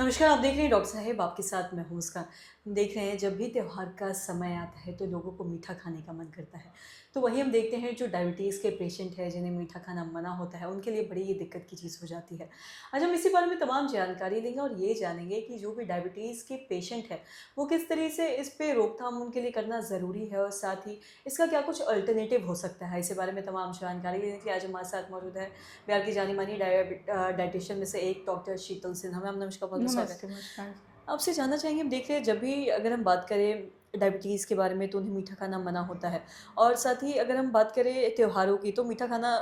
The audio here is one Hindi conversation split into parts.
नमस्कार, आप देख रहे हैं डॉक्टर साहेब, आपके साथ मैं हूँ मुस्कान। हम देख रहे हैं जब भी त्योहार का समय आता है तो लोगों को मीठा खाने का मन करता है। तो वहीं हम देखते हैं जो डायबिटीज़ के पेशेंट हैं जिन्हें मीठा खाना मना होता है, उनके लिए बड़ी ये दिक्कत की चीज़ हो जाती है। आज हम इसी बारे में तमाम जानकारी लेंगे और ये जानेंगे कि जो भी डायबिटीज़ के पेशेंट हैं, वो किस तरह से इस पे रोकथाम उनके लिए करना ज़रूरी है और साथ ही इसका क्या कुछ अल्टरनेटिव हो सकता है। इसी बारे में तमाम जानकारी लेने के लिए आज हमारे साथ मौजूद है बिहार की जानी-मानी डायटीशियन में से एक डॉक्टर शीतल सिन्हा। मैम नमस्कार, बहुत-बहुत स्वागत नमस्ते, है। मुस्कान। आपसे जानना चाहेंगे, हम देख रहे हैं जब भी अगर हम बात करें डायबिटीज़ के बारे में तो उन्हें मीठा खाना मना होता है और साथ ही अगर हम बात करें त्योहारों की तो मीठा खाना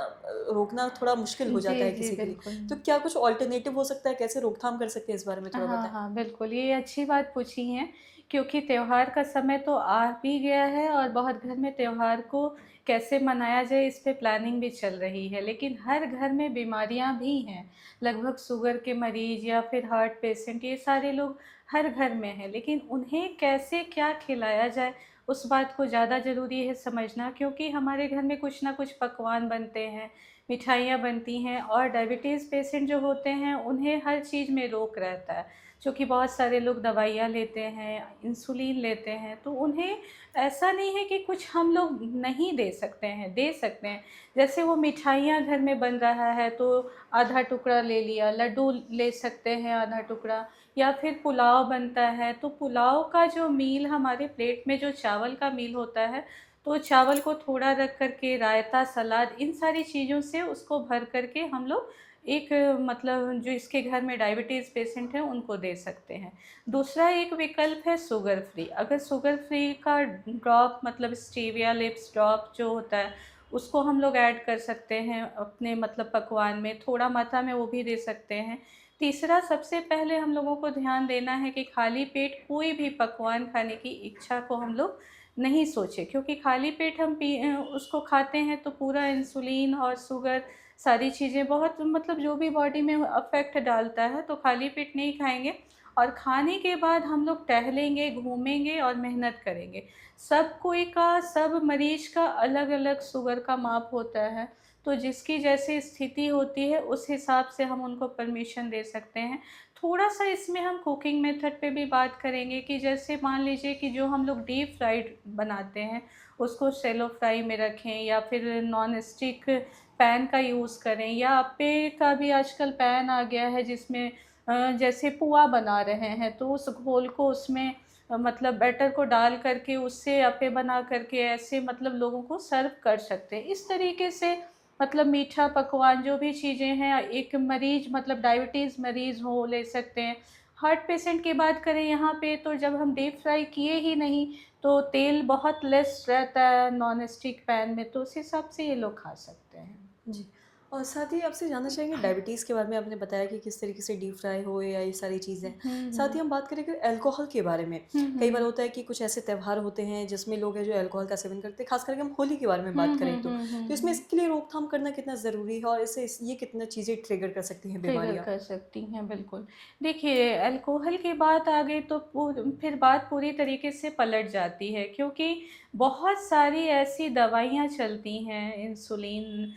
रोकना थोड़ा मुश्किल हो जी, जाता है जी, किसी के लिए। बिल्कुल। तो क्या कुछ अल्टरनेटिव हो सकता है? कैसे रोकथाम कर सकते हैं, इस बारे में थोड़ा हाँ, बताएँ? हाँ, बिल्कुल, ये अच्छी बात पूछी हैं क्योंकि त्योहार का समय तो आ भी गया है और बहुत घर में त्योहार को कैसे मनाया जाए, इस पे प्लानिंग भी चल रही है। लेकिन हर घर में बीमारियाँ भी हैं, लगभग शुगर के मरीज़ या फिर हार्ट पेशेंट, ये सारे लोग हर घर में हैं। लेकिन उन्हें कैसे क्या खिलाया जाए, उस बात को ज़्यादा ज़रूरी है समझना क्योंकि हमारे घर में कुछ ना कुछ पकवान बनते हैं, मिठाइयाँ बनती हैं और डायबिटीज़ पेशेंट जो होते हैं उन्हें हर चीज़ में रोक रहता है। चूँकि बहुत सारे लोग दवाइयाँ लेते हैं, इंसुलिन लेते हैं, तो उन्हें ऐसा नहीं है कि कुछ हम लोग नहीं दे सकते हैं, दे सकते हैं। जैसे वो मिठाइयाँ घर में बन रहा है तो आधा टुकड़ा ले लिया, लड्डू ले सकते हैं आधा टुकड़ा या फिर पुलाव बनता है, तो पुलाव का जो मील हमारे प्लेट में जो चावल का मील होता है, तो चावल को थोड़ा रख कर के रायता, सलाद इन सारी चीज़ों से उसको भर कर के हम लोग एक मतलब जो इसके घर में डायबिटीज़ पेशेंट हैं उनको दे सकते हैं। दूसरा एक विकल्प है शुगर फ्री। अगर शुगर फ्री का ड्रॉप मतलब स्टीविया लिप्स ड्रॉप जो होता है, उसको हम लोग ऐड कर सकते हैं अपने मतलब पकवान में, थोड़ा मात्रा में वो भी दे सकते हैं। तीसरा सबसे पहले हम लोगों को ध्यान देना है कि खाली पेट कोई भी पकवान खाने की इच्छा को हम लोग नहीं सोचे क्योंकि खाली पेट हम उसको खाते हैं तो पूरा इंसुलिन और शुगर सारी चीज़ें बहुत मतलब जो भी बॉडी में अफ़ेक्ट डालता है, तो खाली पेट नहीं खाएँगे और खाने के बाद हम लोग टहलेंगे, घूमेंगे और मेहनत करेंगे। सब कोई का सब मरीज़ का अलग-अलग शुगर का माप होता है, तो जिसकी जैसी स्थिति होती है उस हिसाब से हम उनको परमिशन दे सकते हैं। थोड़ा-सा इसमें हम कुकिंग मेथड पे भी बात करेंगे कि जैसे मान लीजिए कि जो हम लोग डीप फ्राइड बनाते हैं, उसको शैलो फ्राई में रखें या फिर नॉन स्टिक पैन का यूज़ करें या अप्पे का भी आजकल पैन आ गया है जिसमें जैसे पुआ बना रहे हैं तो उस घोल को उसमें मतलब बैटर को डाल कर के उससे अप्पे बना कर के ऐसे मतलब लोगों को सर्व कर सकते हैं। इस तरीके से मतलब मीठा पकवान जो भी चीज़ें हैं एक मरीज़ मतलब डायबिटीज़ मरीज़ हो ले सकते हैं। हार्ट पेशेंट की बात करें यहाँ पे तो जब हम डीप फ्राई किए ही नहीं तो तेल बहुत लेस रहता है नॉन स्टिक पैन में तो उस हिसाब से ये लोग खा सकते हैं। जी। और साथ ही आपसे जानना चाहेंगे डायबिटीज़ के बारे में आपने बताया कि किस तरीके से डीप फ्राई हो या ये सारी चीज़ें। हुँ, साथ ही हुँ। हम बात करें अगर अल्कोहल के बारे में, हुँ, कई बार हुँ। होता है कि कुछ ऐसे त्योहार होते हैं जिसमें लोग हैं जो अल्कोहल का सेवन करते हैं, ख़ास करके हम होली के बारे में हुँ, बात हुँ, करें तो। हुँ, हुँ, तो इसमें हुँ। इसके लिए रोकथाम करना कितना ज़रूरी है और इससे ये कितना चीज़ें ट्रिगर कर सकती हैं ट्रिगर बीमारियाँ? कर सकती हैं, बिल्कुल। देखिए, अल्कोहल की बात आ गई तो फिर बात पूरी तरीके से पलट जाती है क्योंकि बहुत सारी ऐसी दवाइयाँ चलती हैं इंसुलिन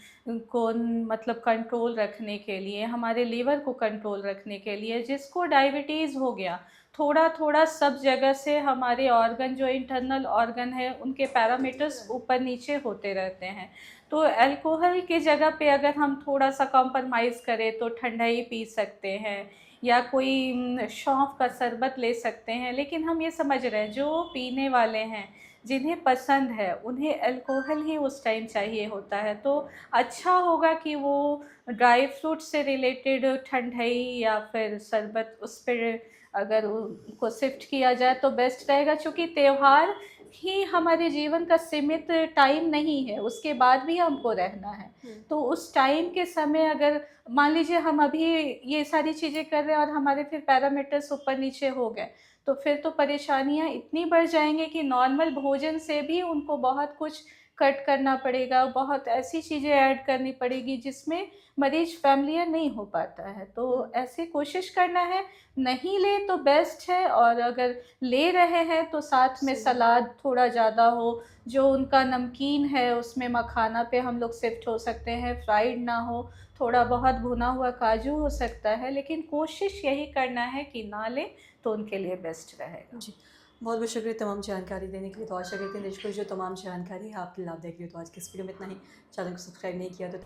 को मतलब कंट्रोल रखने के लिए, हमारे लीवर को कंट्रोल रखने के लिए, जिसको डायबिटीज़ हो गया, थोड़ा-थोड़ा सब जगह से हमारे ऑर्गन जो इंटरनल ऑर्गन है, उनके पैरामीटर्स ऊपर-नीचे होते रहते हैं। तो अल्कोहल की जगह पे अगर हम थोड़ा-सा कॉम्प्रोमाइज़ करें तो ठंडाई पी सकते हैं या कोई सौंफ का शरबत ले सकते हैं। लेकिन हम ये समझ रहे हैं जो पीने वाले हैं, जिन्हें पसंद है, उन्हें अल्कोहल ही उस टाइम चाहिए होता है। तो अच्छा होगा कि वो ड्राई फ्रूट से रिलेटेड ठंडाई या फिर शरबत उस पे अगर उनको शिफ्ट किया जाए तो बेस्ट रहेगा चूँकि त्योहार ही हमारे जीवन का सीमित टाइम नहीं है, उसके बाद भी हमको रहना है। हुँ। तो उस टाइम के समय अगर मान लीजिए हम अभी ये सारी चीज़ें कर रहे हैं और हमारे फिर पैरामीटर्स ऊपर-नीचे हो गए, तो फिर तो परेशानियाँ इतनी बढ़ जाएँगी कि नॉर्मल भोजन से भी उनको बहुत कुछ कट करना पड़ेगा, बहुत ऐसी चीज़ें ऐड करनी पड़ेगी जिसमें मरीज़ फ़ैमिलियर नहीं हो पाता है। तो हुँ। ऐसे कोशिश करना है, नहीं लें तो बेस्ट है और अगर ले रहे हैं तो साथ में सही है। सलाद थोड़ा ज़्यादा हो, जो उनका नमकीन है उसमें मखाना पे हम लोग शिफ्ट हो सकते हैं, फ्राइड ना हो, थोड़ा बहुत भुना हुआ काजू हो सकता है, लेकिन कोशिश यही करना है कि ना लें तो उनके लिए बेस्ट रहेगा। जी, बहुत-बहुत शुक्रिया तमाम जानकारी देने के लिए। तो आशा करते हैं दर्शकों जो तमाम जानकारी है आपके लाभदायक रही हो। तो आज की इस वीडियो में इतना ही। चैनल को सब्सक्राइब नहीं किया तो